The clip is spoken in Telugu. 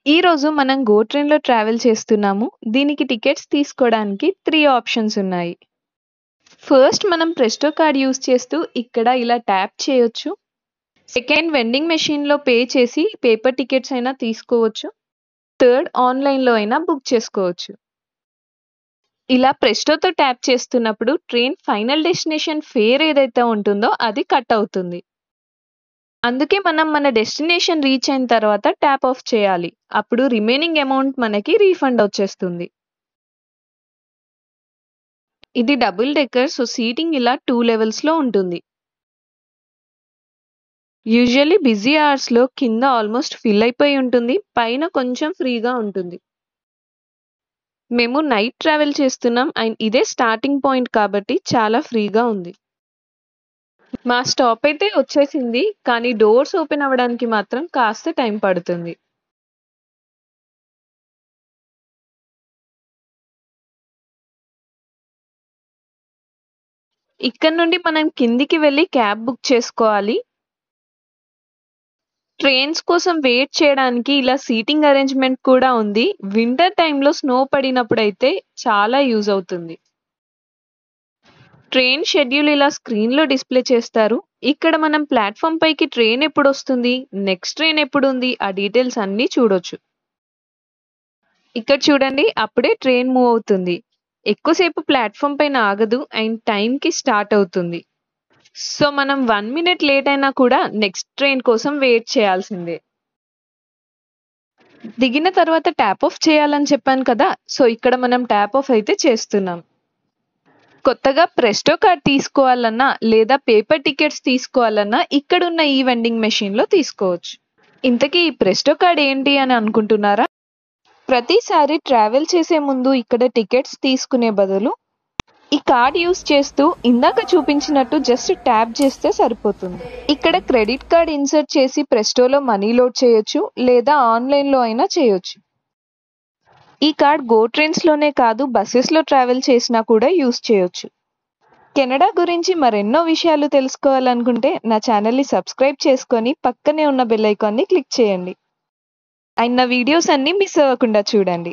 ఈరోజు మనం గో ట్రైన్‌లో ట్రావెల్ చేస్తున్నాము. దీనికి టికెట్స్ తీసుకోవడానికి 3 ఆప్షన్స్ ఉన్నాయి. ఫస్ట్ మనం ప్రెస్టో కార్డ్ యూజ్ చేస్తూ ఇక్కడ ఇలా ట్యాప్ చేయొచ్చు. సెకండ్ వెండింగ్ మెషిన్‌లో పే చేసి పేపర్ టికెట్స్ అయినా తీసుకోవచ్చు. థర్డ్ ఆన్‌లైన్‌లో అయినా బుక్ చేసుకోవచ్చు. ఇలా ప్రెస్టోతో ట్యాప్ చేస్తున్నప్పుడు ట్రైన్ ఫైనల్ డెస్టినేషన్ ఫేర్ ఏదైతే ఉంటుందో అది కట్ అవుతుంది. అందుకే మనం మన డెస్టినేషన్ రీచ్ అయిన తర్వాత ట్యాప్ ఆఫ్ చేయాలి. అప్పుడు రిమైనింగ్ అమౌంట్ మనకి రీఫండ్ వచ్చేస్తుంది. ఇది డబుల్ డెక్కర్, సో సీటింగ్ ఇలా 2 లెవెల్స్‌లో ఉంటుంది. యూజువల్లీ బిజీ అవర్స్‌లో కింద ఆల్మోస్ట్ ఫిల్ అయిపోయి ఉంటుంది. పైన కొంచెం ఫ్రీగా ఉంటుంది. మేము నైట్ ట్రావెల్ చేస్తున్నాం అండ్ ఇదే స్టార్టింగ్ పాయింట్ కాబట్టి చాలా ఫ్రీగా ఉంది. మా స్టాప్ అయితే వచ్చేసింది. కానీ డోర్స్ ఓపెన్ అవ్వడానికి మాత్రం కాస్త టైం పడుతుంది. ఇక్కడ నుండి మనం కిందికి వెళ్లి క్యాబ్ బుక్ చేసుకోవాలి. ట్రైన్స్ కోసం వెయిట్ చేయడానికి ఇలా సీటింగ్ అరేంజ్‌మెంట్ కూడా ఉంది. వింటర్ టైమ్‌లో స్నో పడినప్పుడైతే చాలా యూజ్ అవుతుంది. ట్రైన్ షెడ్యూల్ ఇలా స్క్రీన్‌లో డిస్‌ప్లే చేస్తారు. ఇక్కడ మనం ప్లాట్‌ఫార్మ్ పైకి ట్రైన్ ఎప్పుడొస్తుంది, నెక్స్ట్ ట్రైన్ ఎప్పుడుంది ఆ డీటెయిల్స్ అన్నీ చూడొచ్చు. ఇక్కడ చూడండి అప్పుడే ట్రైన్ మూవ్ అవుతుంది. ఎక్కువసేపు ప్లాట్‌ఫార్మ్ పైన ఆగదు అండ్ టైంకి స్టార్ట్ అవుతుంది. సో మనం 1 మినిట్ లేట్ అయినా కూడా నెక్స్ట్ ట్రైన్ కోసం వెయిట్ చేయాల్సిందే. దిగిన తర్వాత ట్యాప్ ఆఫ్ చేయాలని చెప్పాను కదా! సో ఇక్కడ మనం ట్యాప్ ఆఫ్ అయితే చేస్తున్నాం. కొత్తగా ప్రెస్టో కార్డ్ తీసుకోవాలన్నా లేదా పేపర్ టికెట్స్ తీసుకోవాలన్నా ఇక్కడున్న ఈ వెండింగ్ మెషిన్‌లో తీసుకోవచ్చు. ఇంతకీ ఈ ప్రెస్టో కార్డ్ ఏంటి అని అనుకుంటున్నారా? ప్రతిసారి ట్రావెల్ చేసే ముందు ఇక్కడ టికెట్స్ తీసుకునే బదులు ఈ కార్డ్ యూజ్ చేస్తూ ఇందాక చూపించినట్టు జస్ట్ ట్యాప్ చేస్తే సరిపోతుంది. ఇక్కడ క్రెడిట్ కార్డ్ ఇన్సర్ట్ చేసి ప్రెస్టోలో మనీ లోడ్ చేయొచ్చు లేదా ఆన్‌లైన్‌లో అయినా చేయొచ్చు. ఈ కార్డ్ గో ట్రైన్స్‌లోనే కాదు బసెస్‌లో ట్రావెల్ చేసినా కూడా యూజ్ చేయొచ్చు. కెనడా గురించి మరెన్నో విషయాలు తెలుసుకోవాలనుకుంటే నా ఛానల్‌ని సబ్స్క్రైబ్ చేసుకొని పక్కనే ఉన్న బెల్ ఐకాన్‌ని క్లిక్ చేయండి. అండ్ నా వీడియోస్ అన్నీ మిస్ అవ్వకుండా చూడండి.